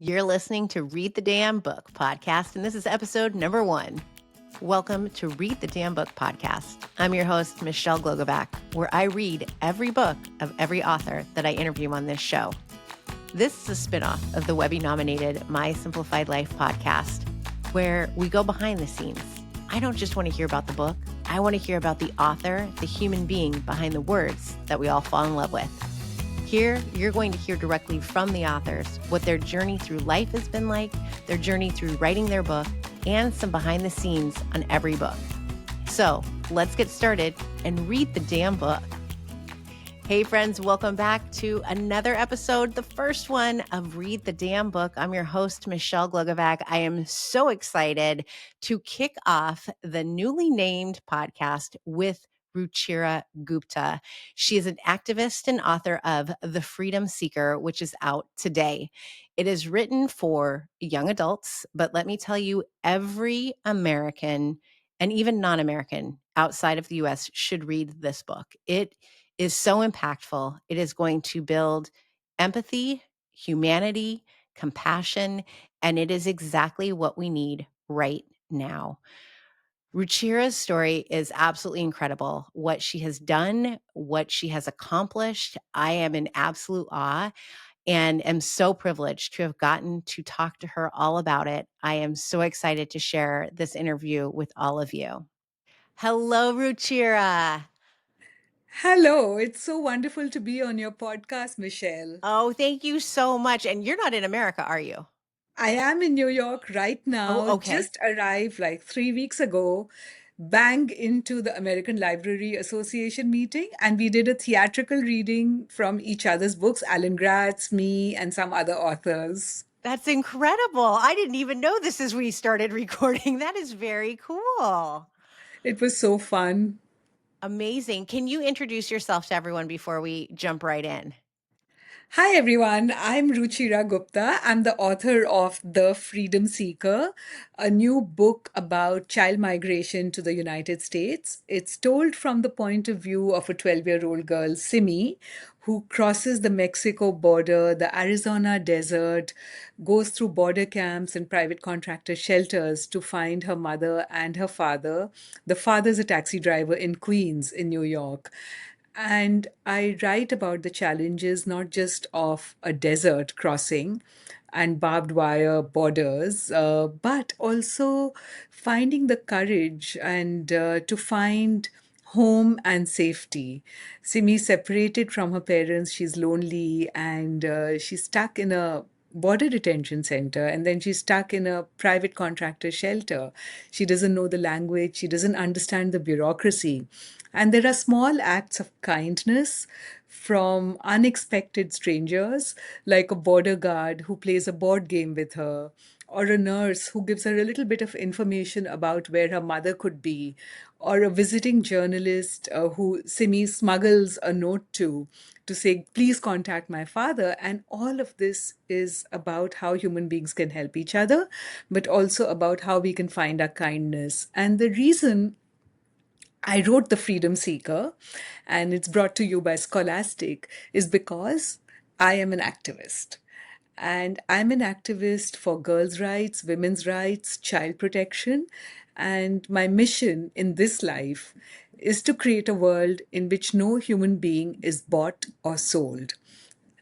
You're listening to Read the Damn Book podcast, and this is episode number 1. Welcome to Read the Damn Book podcast. I'm your host, Michelle Glogovac, where I read every book of every author that I interview on this show. This is a spinoff of the Webby-nominated My Simplified Life podcast, where we go behind the scenes. I don't just want to hear about the book. I want to hear about the author, the human being behind the words that we all fall in love with. Here, you're going to hear directly from the authors what their journey through life has been like, their journey through writing their book, and some behind the scenes on every book. So let's get started and read the damn book. Hey friends, welcome back to another episode, the first one of Read the Damn Book. I'm your host, Michelle Glogovac. I am so excited to kick off the newly named podcast with Ruchira Gupta. She is an activist and author of The Freedom Seeker, which is out today. It is written for young adults, but let me tell you, every American and even non-American outside of the US should read this book. It is so impactful. It is going to build empathy, humanity, compassion, and it is exactly what we need right now. Ruchira's story is absolutely incredible. What she has done, what she has accomplished, I am in absolute awe and am so privileged to have gotten to talk to her all about it. I am so excited to share this interview with all of you. Hello, Ruchira. Hello, it's so wonderful to be on your podcast, Michelle. Oh, thank you so much. And you're not in America, are you? I am in New York right Oh, now, okay. just arrived like 3 weeks ago, bang into the American Library Association meeting, and we did a theatrical reading from each other's books, Alan Gratz, me, and some other authors. That's incredible. I didn't even know this as we started recording. That is very cool. It was so fun. Amazing. Can you introduce yourself to everyone before we jump right in? Hi everyone, I'm Ruchira Gupta. I'm the author of The Freedom Seeker, a new book about child migration to the United States. It's told from the point of view of a 12-year-old girl, Simi, who crosses the Mexico border, the Arizona desert, goes through border camps and private contractor shelters to find her mother and her father. The father's a taxi driver in Queens, in New York. And I write about the challenges not just of a desert crossing and barbed wire borders, but also finding the courage and to find home and safety. Simi separated from her parents, she's lonely and she's stuck in a border detention center, and then she's stuck in a private contractor shelter. She doesn't know the language, she doesn't understand the bureaucracy. And there are small acts of kindness from unexpected strangers, like a border guard who plays a board game with her, or a nurse who gives her a little bit of information about where her mother could be, or a visiting journalist who Simi smuggles a note to say, please contact my father. And all of this is about how human beings can help each other, but also about how we can find our kindness. And the reason I wrote The Freedom Seeker, and it's brought to you by Scholastic, is because I am an activist. And I'm an activist for girls' rights, women's rights, child protection. And my mission in this life is to create a world in which no human being is bought or sold.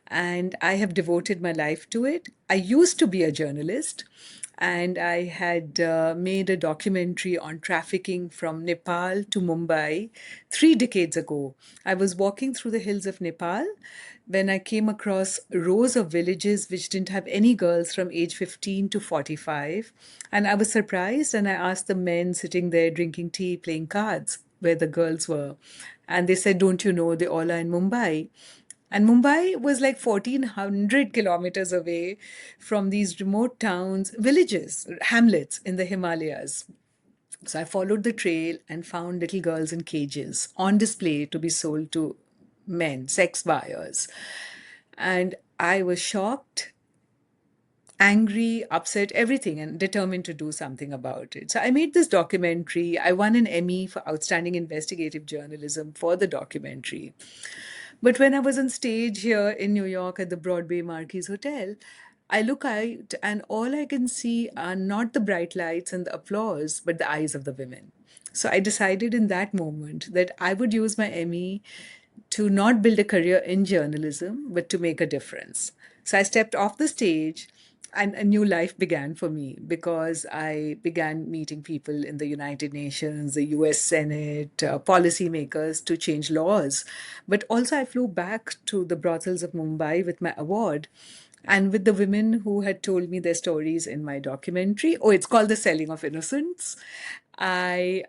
And I have devoted my life to it. I used to be a journalist, and I had made a documentary on trafficking from Nepal to Mumbai 3 decades ago. I was walking through the hills of Nepal when I came across rows of villages which didn't have any girls from age 15 to 45. And I was surprised, and I asked the men sitting there drinking tea, playing cards, where the girls were. And they said, don't you know they all are in Mumbai? And Mumbai was like 1,400 kilometers away from these remote towns, villages, hamlets in the Himalayas. So I followed the trail and found little girls in cages on display to be sold to men, sex buyers. And I was shocked, angry, upset, everything, and determined to do something about it. So I made this documentary. I won an Emmy for Outstanding Investigative Journalism for the documentary. But when I was on stage here in New York at the Broadway Marquis Hotel, I look out and all I can see are not the bright lights and the applause, but the eyes of the women. So I decided in that moment that I would use my Emmy to not build a career in journalism, but to make a difference. So I stepped off the stage and a new life began for me because I began meeting people in the United Nations, the US Senate, policymakers to change laws. But also, I flew back to the brothels of Mumbai with my award and with the women who had told me their stories in my documentary. Oh, it's called The Selling of Innocence. I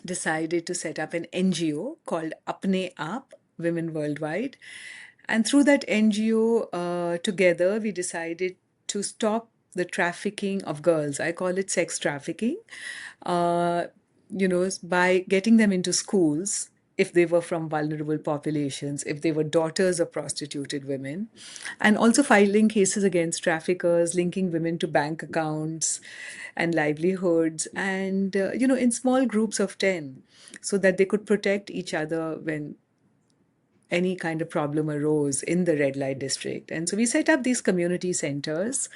decided to set up an NGO called Apne Aap, Women Worldwide. And through that NGO, together, we decided to stop the trafficking of girls. I call it sex trafficking, uh, by getting them into schools if they were from vulnerable populations, if they were daughters of prostituted women, and also filing cases against traffickers, linking women to bank accounts and livelihoods, and, in small groups of 10, so that they could protect each other when any kind of problem arose in the red light district. And so we set up these community centers.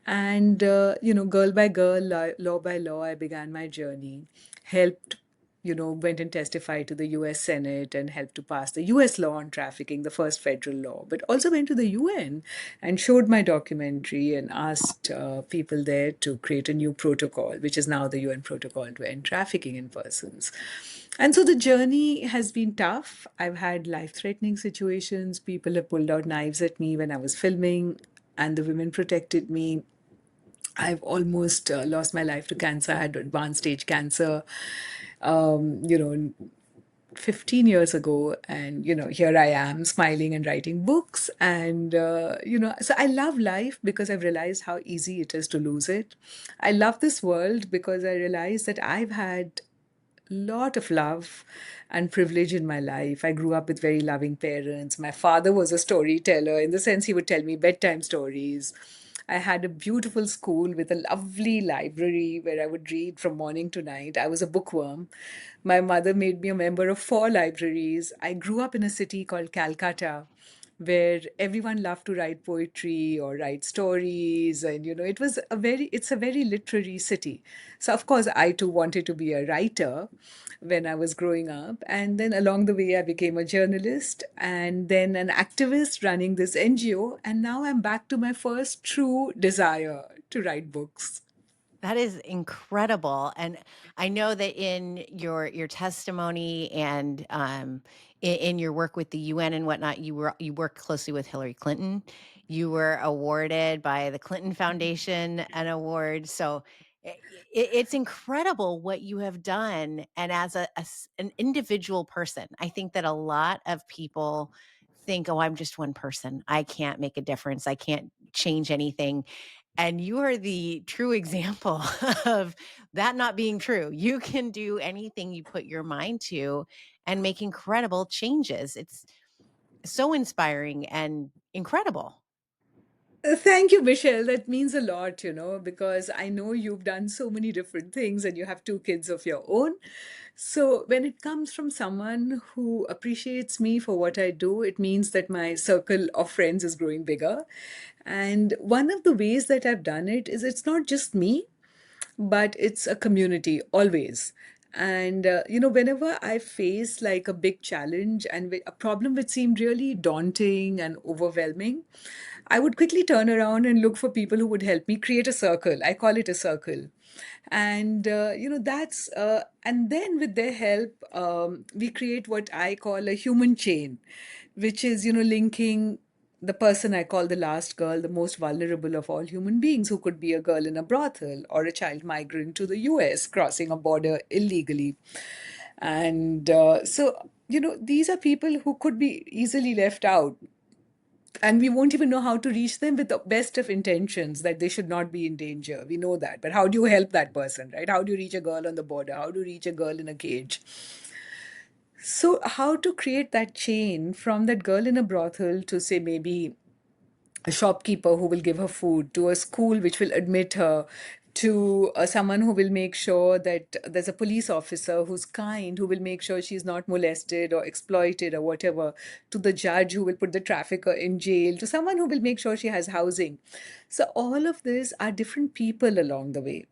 And, girl by girl, law by law, I began my journey, helped, went and testified to the US Senate and helped to pass the US law on trafficking, the first federal law, but also went to the UN and showed my documentary and asked people there to create a new protocol, which is now the UN Protocol to End Trafficking in Persons. And so the journey has been tough. I've had life threatening situations. People have pulled out knives at me when I was filming, and the women protected me. I've almost lost my life to cancer. I had advanced stage cancer, um, you know, 15 years ago. And, here I am smiling and writing books. And, so I love life because I've realized how easy it is to lose it. I love this world because I realized that I've had lot of love and privilege in my life. I grew up with very loving parents. My father was a storyteller in the sense he would tell me bedtime stories. I had a beautiful school with a lovely library where I would read from morning to night. I was a bookworm. My mother made me a member of 4 libraries. I grew up in a city called Calcutta where everyone loved to write poetry or write stories, and it's a very literary city. So of course I too wanted to be a writer when I was growing up, and then along the way I became a journalist and then an activist running this NGO, and now I'm back to my first true desire to write books. That is incredible, and I know that in your testimony and in your work with the UN and whatnot, you worked closely with Hillary Clinton. You were awarded by the Clinton Foundation an award, so it's incredible what you have done. And as an individual person, I think that a lot of people think, "Oh, I'm just one person. I can't make a difference. I can't change anything." And you are the true example of that not being true. You can do anything you put your mind to and make incredible changes. It's so inspiring and incredible. Thank you, Michelle. That means a lot, because I know you've done so many different things and you have 2 kids of your own. So, when it comes from someone who appreciates me for what I do, it means that my circle of friends is growing bigger. And one of the ways that I've done it is it's not just me, but it's a community always. And whenever I face like a big challenge and a problem which seemed really daunting and overwhelming, I would quickly turn around and look for people who would help me create a circle. I call it a circle. And that's and then with their help, we create what I call a human chain, which is linking the person I call the last girl, the most vulnerable of all human beings, who could be a girl in a brothel or a child migrant to the US crossing a border illegally. And these are people who could be easily left out. And we won't even know how to reach them with the best of intentions that they should not be in danger. We know that. But how do you help that person, right? How do you reach a girl on the border? How do you reach a girl in a cage? So, how to create that chain from that girl in a brothel to, say, maybe a shopkeeper who will give her food, to a school which will admit her, to someone who will make sure that there's a police officer who's kind, who will make sure she's not molested or exploited or whatever, to the judge who will put the trafficker in jail, to someone who will make sure she has housing. So, all of this are different people along the way.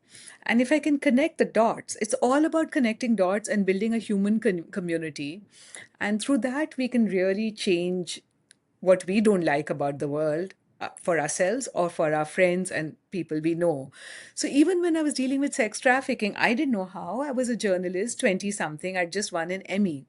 And if I can connect the dots, it's all about connecting dots and building a human community. And through that, we can really change what we don't like about the world for ourselves or for our friends and people we know. So even when I was dealing with sex trafficking, I didn't know how. I was a journalist, 20 something. I'd just won an Emmy.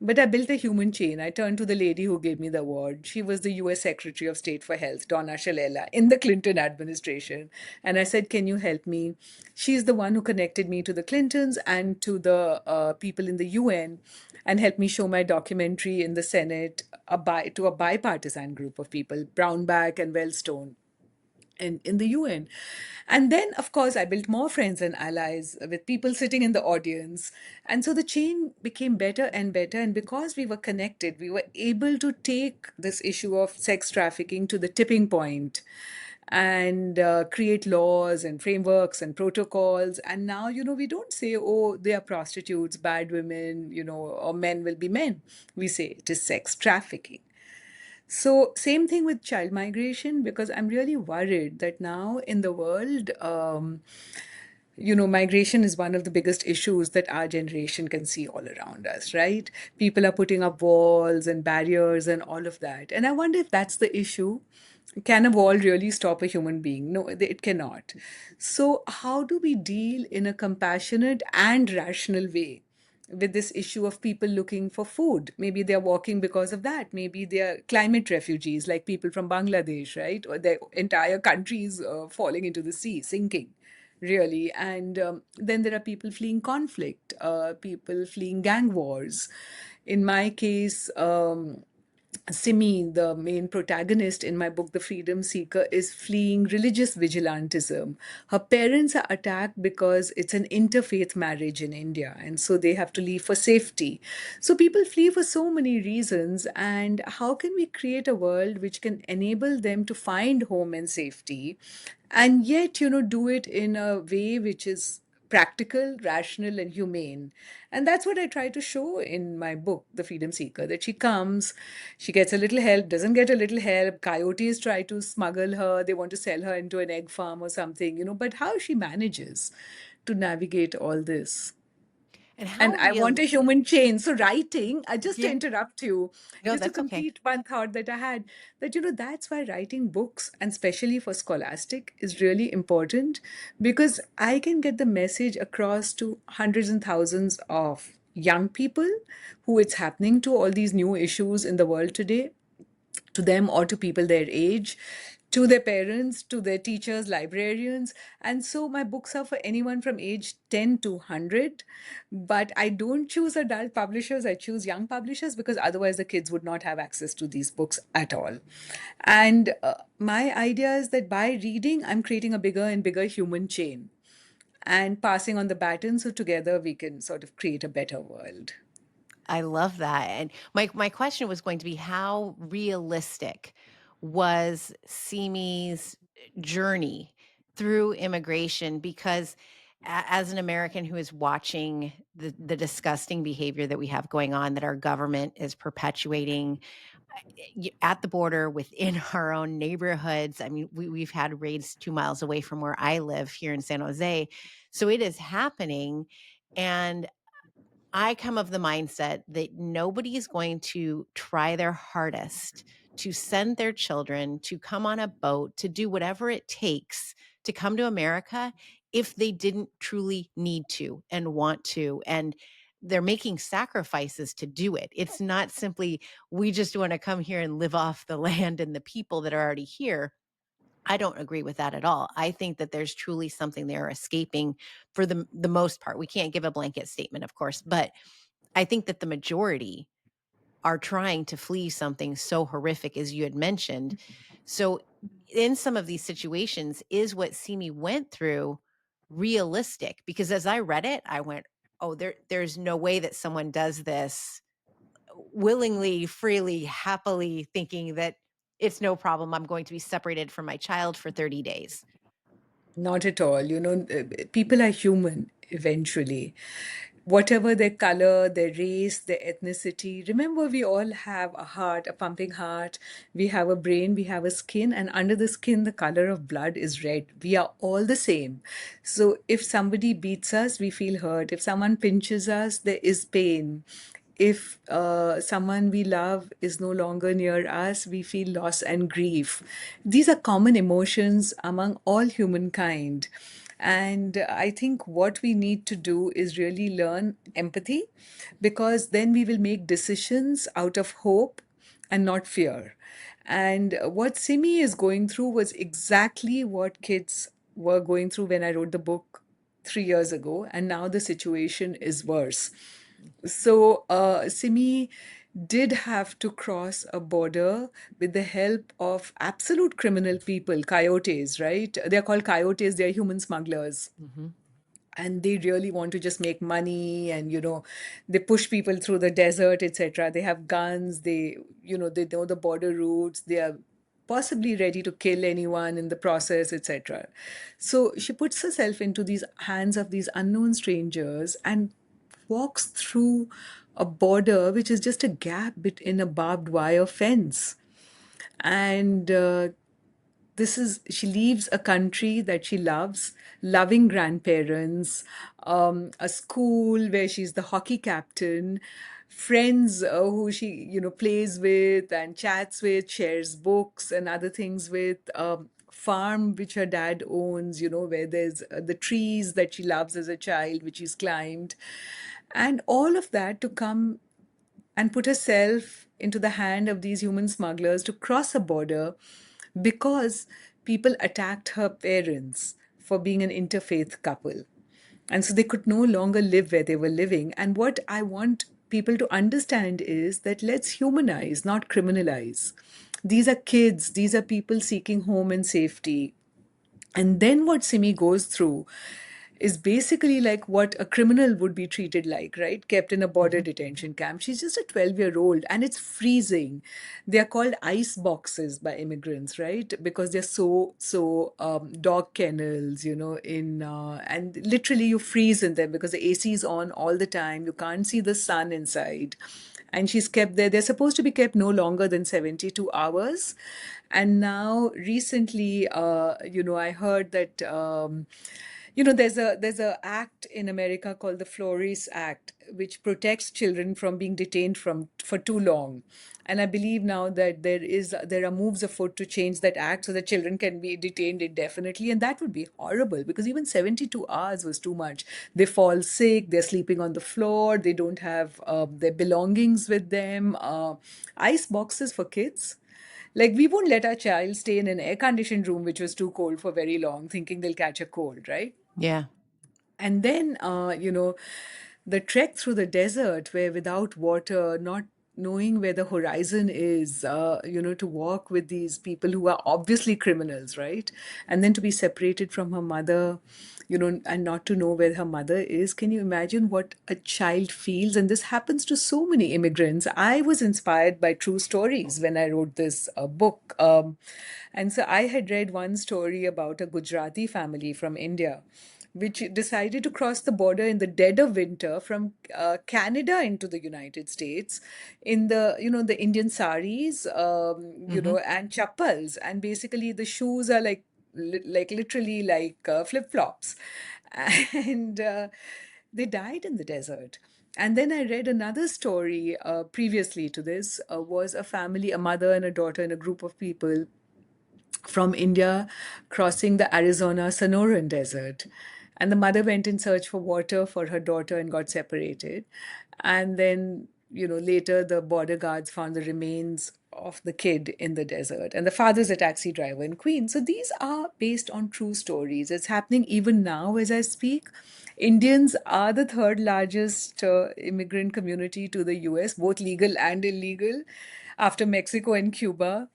But I built a human chain. I turned to the lady who gave me the award. She was the US Secretary of State for Health, Donna Shalala, in the Clinton administration. And I said, can you help me? She's the one who connected me to the Clintons and to the people in the UN and helped me show my documentary in the Senate to a bipartisan group of people, Brownback and Wellstone in the UN. And then, of course, I built more friends and allies with people sitting in the audience. And so the chain became better and better. And because we were connected, we were able to take this issue of sex trafficking to the tipping point and create laws and frameworks and protocols. And now, we don't say, oh, they are prostitutes, bad women, or men will be men. We say it is sex trafficking. So, same thing with child migration, because I'm really worried that now in the world, migration is one of the biggest issues that our generation can see all around us, right? People are putting up walls and barriers and all of that. And I wonder if that's the issue. Can a wall really stop a human being? No, it cannot. So, how do we deal in a compassionate and rational way with this issue of people looking for food? Maybe they're walking because of that. Maybe they're climate refugees, like people from Bangladesh, right? Or their entire countries falling into the sea, sinking, really. And then there are people fleeing conflict, people fleeing gang wars. In my case, Simi, the main protagonist in my book, The Freedom Seeker, is fleeing religious vigilantism. Her parents are attacked because it's an interfaith marriage in India, and so they have to leave for safety. So people flee for so many reasons, and how can we create a world which can enable them to find home and safety, and yet, do it in a way which is practical, rational, and humane. And that's what I try to show in my book, The Freedom Seeker, that she comes, she gets a little help, doesn't get a little help. Coyotes try to smuggle her, they want to sell her into an egg farm or something, but how she manages to navigate all this. And And how I want real? a human chain. So, writing, just to Yeah. interrupt you, No, just to that's okay. complete one thought that I had, that, that's why writing books, and especially for scholastic, is really important, because I can get the message across to hundreds and thousands of young people who it's happening to, all these new issues in the world today, to them or to people their age, to their parents, to their teachers, librarians. And so my books are for anyone from age 10 to 100. But I don't choose adult publishers, I choose young publishers, because otherwise the kids would not have access to these books at all. And my idea is that by reading, I'm creating a bigger and bigger human chain and passing on the baton, so together we can sort of create a better world. I love that. And my question was going to be how realistic was Simi's journey through immigration? Because as an American who is watching the disgusting behavior that we have going on, that our government is perpetuating at the border within our own neighborhoods. I mean, we've had raids 2 miles away from where I live here in San Jose. So it is happening. And I come of the mindset that nobody is going to try their hardest to send their children to come on a boat to do whatever it takes to come to America if they didn't truly need to and want to. And they're making sacrifices to do it. It's not simply, we just want to come here and live off the land and the people that are already here. I don't agree with that at all. I think that there's truly something they're escaping for the most part. We can't give a blanket statement, of course, but I think that the majority are trying to flee something so horrific as you had mentioned. So in some of these situations, is what Simi went through realistic? Because as I read it, I went, "Oh, there's no way that someone does this willingly, freely, happily, thinking that it's no problem. I'm going to be separated from my child for 30 days." Not at all. People are human eventually. Whatever their color, their race, their ethnicity. Remember, we all have a heart, a pumping heart. We have a brain, we have a skin, and under the skin, the color of blood is red. We are all the same. So if somebody beats us, we feel hurt. If someone pinches us, there is pain. If someone we love is no longer near us, we feel loss and grief. These are common emotions among all humankind. And I think what we need to do is really learn empathy, because then we will make decisions out of hope and not fear. And what Simi is going through was exactly what kids were going through when I wrote the book 3 years ago. And now the situation is worse. So Simi did have to cross a border with the help of absolute criminal people, coyotes, right? They're called coyotes, they're human smugglers. And they really want to just make money, and they push people through the desert, etc. They have guns, they know the border routes, they are possibly ready to kill anyone in the process, etc. So she puts herself into these hands of these unknown strangers and walks through a border which is just a gap in a barbed wire fence. And this is she leaves a country that she loves, loving grandparents, a school where she's the hockey captain, friends who she plays with and chats with, shares books and other things with, farm which her dad owns, where there's the trees that she loves as a child, which she's climbed, and all of that to come and put herself into the hand of these human smugglers to cross a border, because people attacked her parents for being an interfaith couple. And so they could no longer live where they were living. And what I want people to understand is that let's humanize, not criminalize. These are kids, these are people seeking home and safety. And then what Simi goes through is basically like what a criminal would be treated like, right? Kept in a border detention camp. She's just a 12-year-old and it's freezing. They're called ice boxes by immigrants, right? Because they're so dog kennels, and literally you freeze in them because the AC is on all the time. You can't see the sun inside. And she's kept there. They're supposed to be kept no longer than 72 hours. And now recently, I heard that there's a act in America called the Flores Act, which protects children from being detained for too long. And I believe now that there are moves afoot to change that act so that children can be detained indefinitely, and that would be horrible because even 72 hours was too much. They fall sick, they're sleeping on the floor, they don't have their belongings with them. Ice boxes for kids. Like, we won't let our child stay in an air conditioned room which was too cold for very long, thinking they'll catch a cold, right? Yeah. And then, the trek through the desert where without water, not knowing where the horizon is, to walk with these people who are obviously criminals, right? And then to be separated from her mother, and not to know where her mother is. Can you imagine what a child feels? And this happens to so many immigrants. I was inspired by true stories when I wrote this book. And so I had read one story about a Gujarati family from India which decided to cross the border in the dead of winter from Canada into the United States in the Indian saris, and chappals, and basically the shoes are like literally like flip flops, and they died in the desert. And then I read another story previously to this, was a family, a mother and a daughter and a group of people from India crossing the Arizona Sonoran Desert. And the mother went in search for water for her daughter and got separated. And then, later the border guards found the remains of the kid in the desert. And the father's a taxi driver in Queens. So these are based on true stories. It's happening even now as I speak. Indians are the third largest immigrant community to the US, both legal and illegal. after Mexico and Cuba.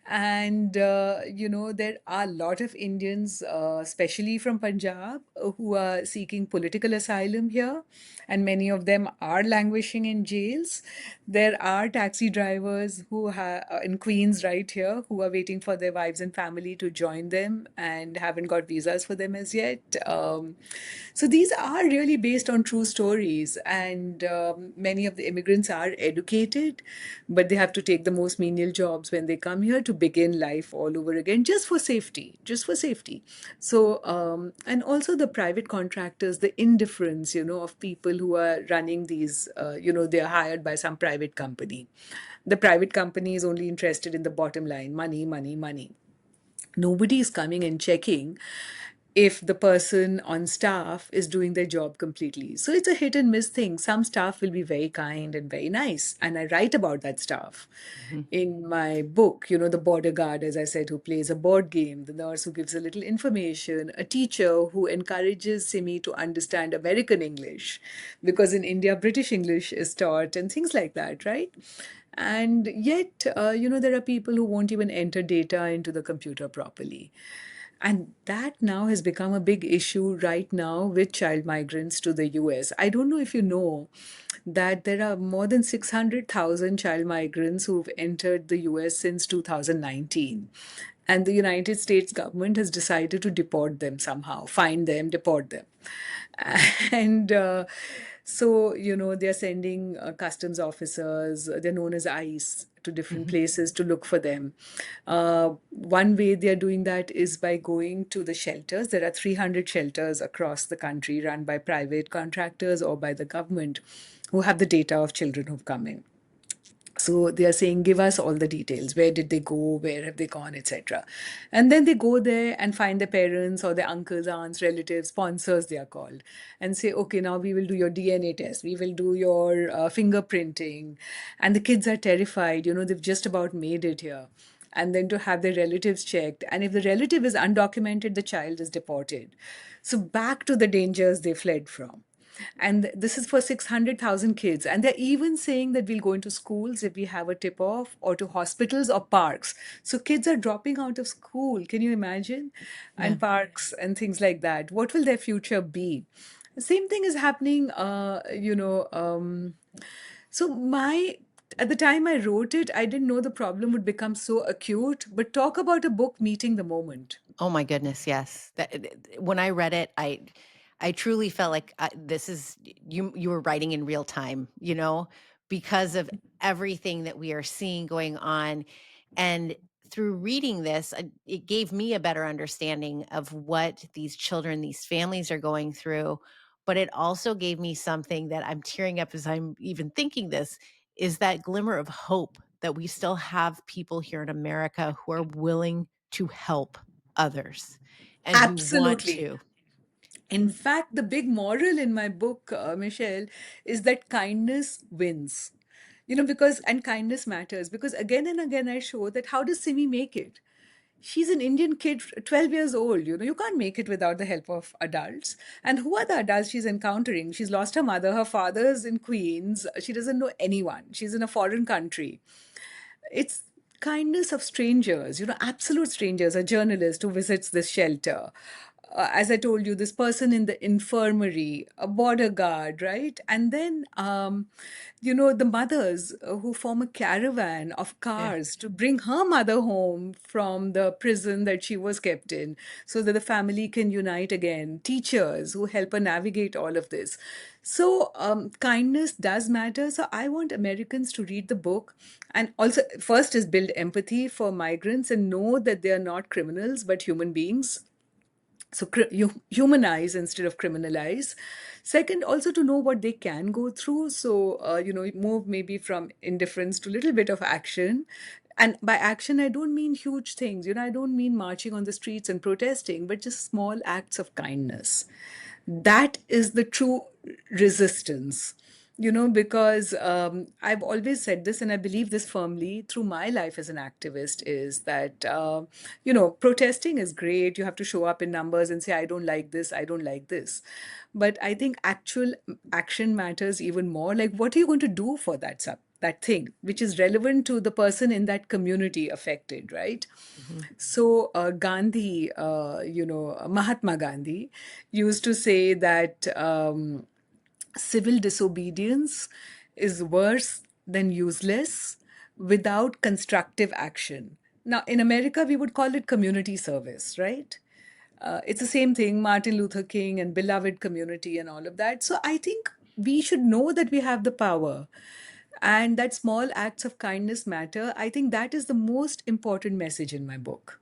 And, there are a lot of Indians, especially from Punjab, who are seeking political asylum here. And many of them are languishing in jails. There are taxi drivers in Queens right here who are waiting for their wives and family to join them and haven't got visas for them as yet. So these are really based on true stories, and many of the immigrants are educated, but they have to take the most menial jobs when they come here to begin life all over again, just for safety, just for safety. So, and also the private contractors, the indifference, of people who are running these, they are hired by some private company. The private company is only interested in the bottom line, money, money, money. Nobody is coming and checking if the person on staff is doing their job completely. So it's a hit and miss thing. Some staff will be very kind and very nice, and I write about that staff Mhm. in my book. The border guard, as I said, who plays a board game, the nurse who gives a little information, a teacher who encourages Simi to understand American English, because in India, British English is taught, and things like that, right? And yet, there are people who won't even enter data into the computer properly. And that now has become a big issue right now with child migrants to the US. I don't know if you know that there are more than 600,000 child migrants who've entered the US since 2019. And the United States government has decided to deport them somehow, find them, deport them. And so, they're sending customs officers, they're known as ICE, to different Mhm. places to look for them. One way they're doing that is by going to the shelters. There are 300 shelters across the country run by private contractors or by the government who have the data of children who've come in. So they are saying, give us all the details. Where did they go? Where have they gone, etc. And then they go there and find their parents or their uncles, aunts, relatives, sponsors, they are called, and say, okay, now we will do your DNA test. We will do your fingerprinting. And the kids are terrified. They've just about made it here. And then to have their relatives checked. And if the relative is undocumented, the child is deported. So back to the dangers they fled from. And this is for 600,000 kids. And they're even saying that we'll go into schools if we have a tip off, or to hospitals or parks. So kids are dropping out of school. Can you imagine? Yeah. And parks and things like that. What will their future be? The same thing is happening, so at the time I wrote it, I didn't know the problem would become so acute. But talk about a book meeting the moment. Oh my goodness, yes. When I read it, I truly felt like this is you were writing in real time, because of everything that we are seeing going on. And through reading this, it gave me a better understanding of what these children, these families are going through. But it also gave me something that I'm tearing up as I'm even thinking this, is that glimmer of hope that we still have people here in America who are willing to help others and who want Absolutely. to. In fact, the big moral in my book, Michelle, is that kindness wins. And kindness matters, because again and again I show that how does Simi make it? She's an Indian kid, 12 years old. You can't make it without the help of adults. And who are the adults she's encountering? She's lost her mother. Her father's in Queens. She doesn't know anyone. She's in a foreign country. It's kindness of strangers, absolute strangers. A journalist who visits this shelter, as I told you, this person in the infirmary, a border guard, right? And then, the mothers who form a caravan of Yeah. cars to bring her mother home from the prison that she was kept in, so that the family can unite again. Teachers who help her navigate all of this. So, kindness does matter. So, I want Americans to read the book, and also, first, is build empathy for migrants and know that they are not criminals but human beings. So you humanize instead of criminalize. Second, also to know what they can go through. So move maybe from indifference to a little bit of action. And by action, I don't mean huge things. I don't mean marching on the streets and protesting, but just small acts of kindness. That is the true resistance. Because I've always said this, and I believe this firmly through my life as an activist, is that, protesting is great. You have to show up in numbers and say, I don't like this, I don't like this. But I think actual action matters even more. Like, what are you going to do for that that thing, which is relevant to the person in that community affected, right? Hmm. So Gandhi, Mahatma Gandhi used to say that civil disobedience is worse than useless without constructive action. Now, in America, we would call it community service, right? It's the same thing, Martin Luther King and beloved community and all of that. So I think we should know that we have the power and that small acts of kindness matter. I think that is the most important message in my book.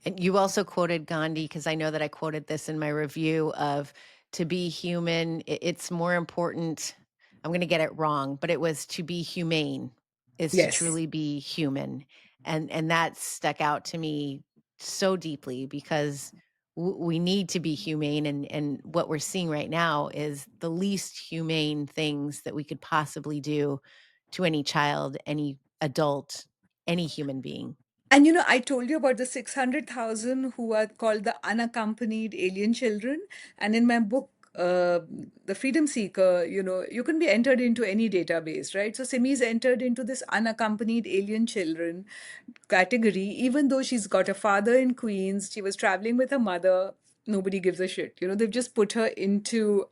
And you also quoted Gandhi, because I know that I quoted this in my review of to be human, it's more important. I'm going to get it wrong, but it was to be humane is to Yes. truly be human. And that stuck out to me so deeply because we need to be humane. And what we're seeing right now is the least humane things that we could possibly do to any child, any adult, any human being. And I told you about the 600,000 who are called the unaccompanied alien children. And in my book, The Freedom Seeker, you can be entered into any database, right? So Simi is entered into this unaccompanied alien children category, even though she's got a father in Queens, she was traveling with her mother. Nobody gives a shit. They've just put her into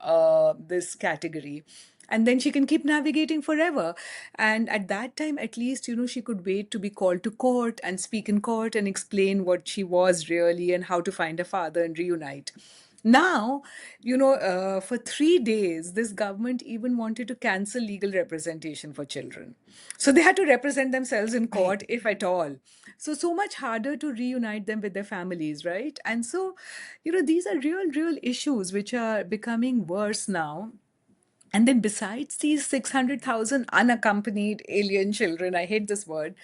this category, and then she can keep navigating forever. And at that time, at least, she could wait to be called to court and speak in court and explain what she was really and how to find her father and reunite. Now, for 3 days, this government even wanted to cancel legal representation for children. So they had to represent themselves in Right. court, if at all. So much harder to reunite them with their families, right? And so, these are real issues which are becoming worse now. And then, besides these 600,000 unaccompanied alien children, I hate this word,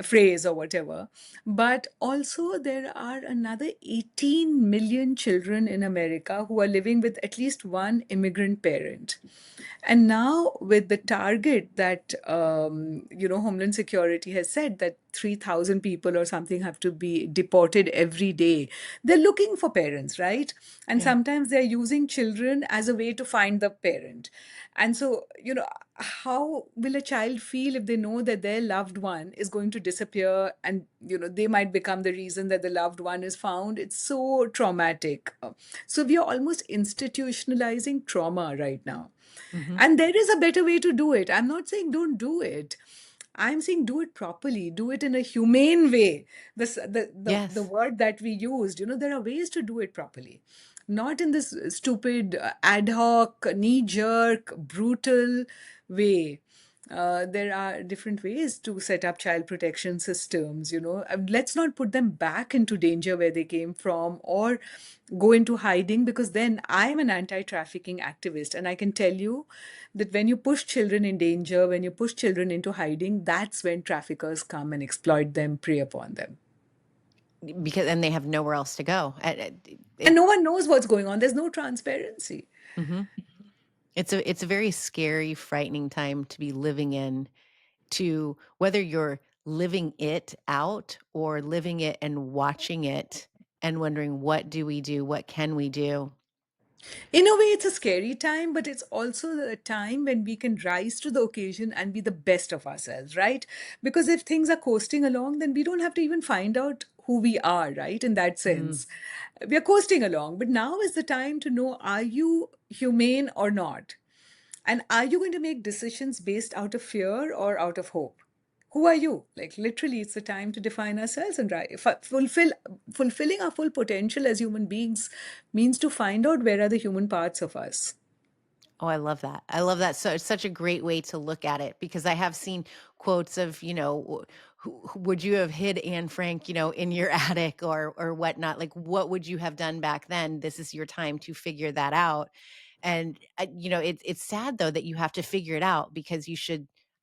phrase, or whatever, but also there are another 18 million children in America who are living with at least one immigrant parent. And now, with the target that Homeland Security has said that 3,000 people or something have to be deported every day, they're looking for parents, right? And Yeah. sometimes they're using children as a way to find the parent. And so, how will a child feel if they know that their loved one is going to disappear and, they might become the reason that the loved one is found? It's so traumatic. So we are almost institutionalizing trauma right now. Hmm. And there is a better way to do it. I'm not saying don't do it. I'm saying do it properly, do it in a humane way. The Yes. word that we used, there are ways to do it properly. Not in this stupid, ad hoc, knee jerk, brutal way. There are different ways to set up child protection systems. Let's not put them back into danger where they came from or go into hiding, because then I'm an anti-trafficking activist and I can tell you that when you push children in danger, when you push children into hiding, that's when traffickers come and exploit them, prey upon them. Because and they have nowhere else to go. And no one knows what's going on. There's no transparency. Mhm. It's a very scary, frightening time to be living in, to whether you're living it out or living it and watching it and wondering, what do we do? What can we do? In a way, it's a scary time, but it's also a time when we can rise to the occasion and be the best of ourselves, right? Because if things are coasting along, then we don't have to even find out who we are, right? In that Mm. sense, we are coasting along. But now is the time to know, are you humane or not? And are you going to make decisions based out of fear or out of hope? Who are you? Like literally, it's the time to define ourselves and fulfilling our full potential as human beings means to find out where are the human parts of us. Oh, I love that. I love that. So it's such a great way to look at it because I have seen quotes of, would you have hid Anne Frank, in your attic or whatnot? Like, what would you have done back then? This is your time to figure that out. And it's sad though that you have to figure it out because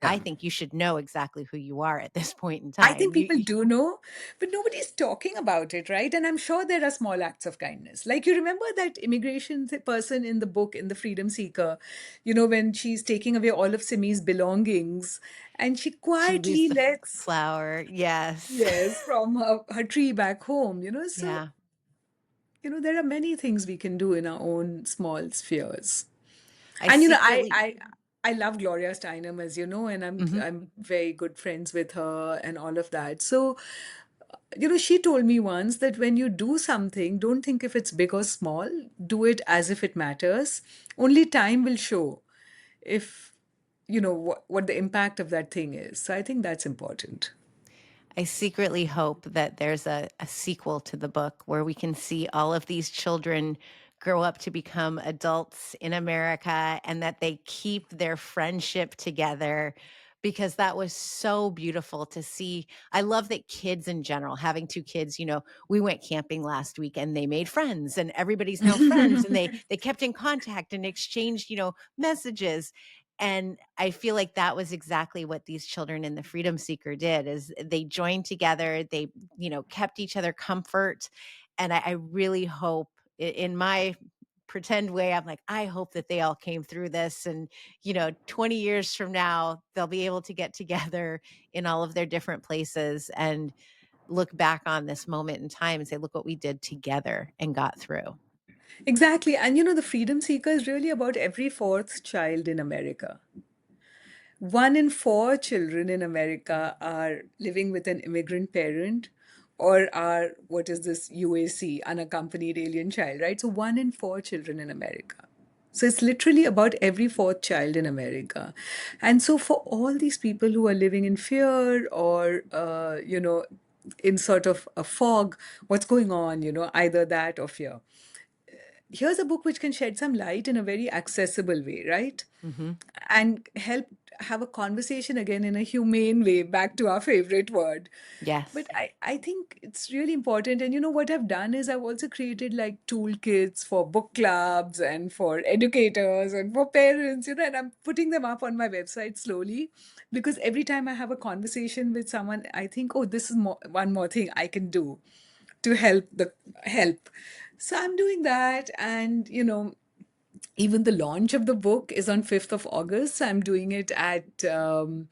I Yeah. think you should know exactly who you are at this point in I time. think people do know, but nobody's talking about it, right? And I'm sure there are small acts of kindness. Like you remember that immigration person in the book, in The Freedom Seeker, when she's taking away all of Simi's belongings and she She leaves quietly the lets, flower. Yes. yes, from her tree back home, So, Yeah. there are many things we can do in our own small spheres. I And, secretly, I love Gloria Steinem, as you know, and Hmm. I'm very good friends with her and all of that. So, she told me once that when you do something, don't think if it's big or small, do it as if it matters. Only time will show if, what the impact of that thing is. So I think that's important. I secretly hope that there's a sequel to the book where we can see all of these children grow up to become adults in America and that they keep their friendship together because that was so beautiful to see. I love that kids in general, having two kids, we went camping last week and they made friends and everybody's now friends and they kept in contact and exchanged, messages. And I feel like that was exactly what these children in the Freedom Seeker did is they joined together, they, kept each other comfort. And I really hope in my pretend way, I'm like, I hope that they all came through this. And, 20 years from now, they'll be able to get together in all of their different places and look back on this moment in time and say, look what we did together and got through. Exactly. And the Freedom Seeker is really about every fourth child in America. 1 in 4 children in America are living with an immigrant parent or are, what is this, UAC, unaccompanied alien child, right? So 1 in 4 children in America. So it's literally about every fourth child in America. And so for all these people who are living in fear or, in sort of a fog, what's going on, either that or fear. Here's a book which can shed some light in a very accessible way, right? Hmm. And help have a conversation again in a humane way, back to our favorite word. But Yes. I think it's really important. And what I've done is I've also created like toolkits for book clubs and for educators and for parents, and I'm putting them up on my website slowly because every time I have a conversation with someone, I think, oh, this is one more thing I can do to help. So I'm doing that. And, even the launch of the book is on 5th of August. I'm doing it at the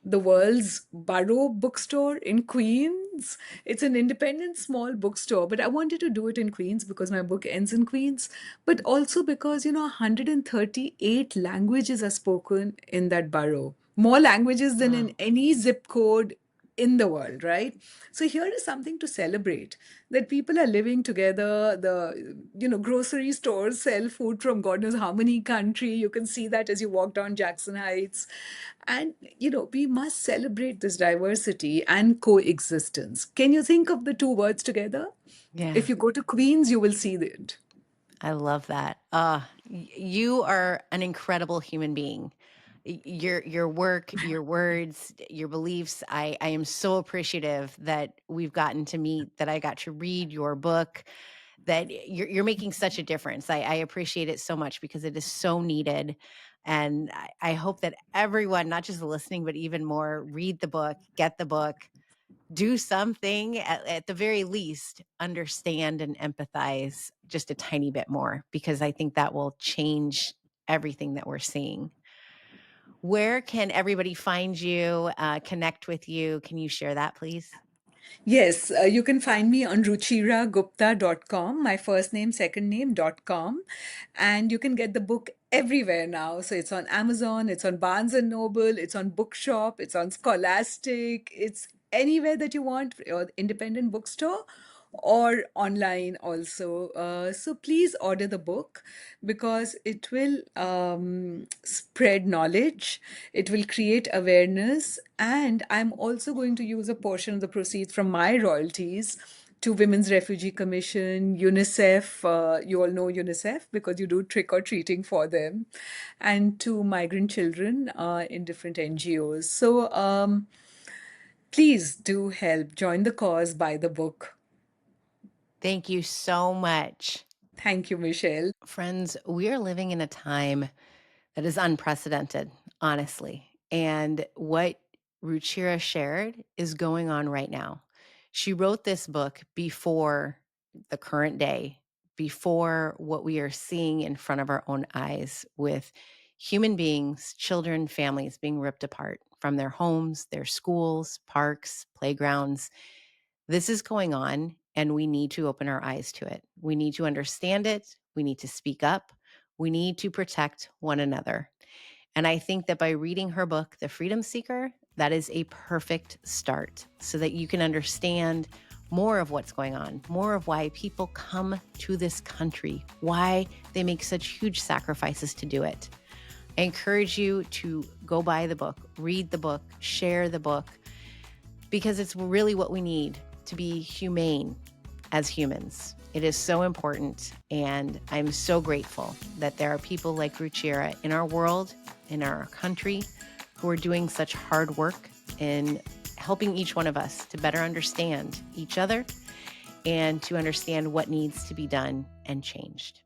world's Borough bookstore in Queens. It's an independent small bookstore, but I wanted to do it in Queens because my book ends in Queens, but also because, 138 languages are spoken in that borough. More languages than in Wow. any zip code in the world, right? So here is something to celebrate that people are living together. The grocery stores sell food from God knows how many country. You can see that as you walk down Jackson Heights. And we must celebrate this diversity and coexistence. Can you think of the two words together? If Yeah. you go to Queens, you will see it. I love that. You are an incredible human being. Your work, your words, your beliefs. I am so appreciative that we've gotten to meet, that I got to read your book, that you're making such a difference. I appreciate it so much because it is so needed. And I hope that everyone, not just listening, but even more, read the book, get the book, do something at the very least, understand and empathize just a tiny bit more, because I think that will change everything that we're seeing. Where can everybody find you, connect with you? Can you share that, please? Yes, you can find me on ruchiragupta.com, my first name, second name.com. And you can get the book everywhere now. So it's on Amazon, it's on Barnes and Noble, it's on Bookshop, it's on Scholastic, it's anywhere that you want, or independent bookstore or online also. So please order the book because it will spread knowledge, it will create awareness, and I'm also going to use a portion of the proceeds from my royalties to Women's Refugee Commission, UNICEF. You all know UNICEF because you do trick or treating for them, and to migrant children in different NGOs. So please do help. Join the cause, buy the book. Thank you so much. Thank you, Michelle. Friends, we are living in a time that is unprecedented, honestly. And what Ruchira shared is going on right now. She wrote this book before the current day, before what we are seeing in front of our own eyes with human beings, children, families being ripped apart from their homes, their schools, parks, playgrounds. This is going on, and we need to open our eyes to it. We need to understand it. We need to speak up. We need to protect one another. And I think that by reading her book, The Freedom Seeker, that is a perfect start so that you can understand more of what's going on, more of why people come to this country, why they make such huge sacrifices to do it. I encourage you to go buy the book, read the book, share the book, because it's really what we need to be humane as humans. It is so important, and I'm so grateful that there are people like Ruchira in our world, in our country, who are doing such hard work in helping each one of us to better understand each other and to understand what needs to be done and changed.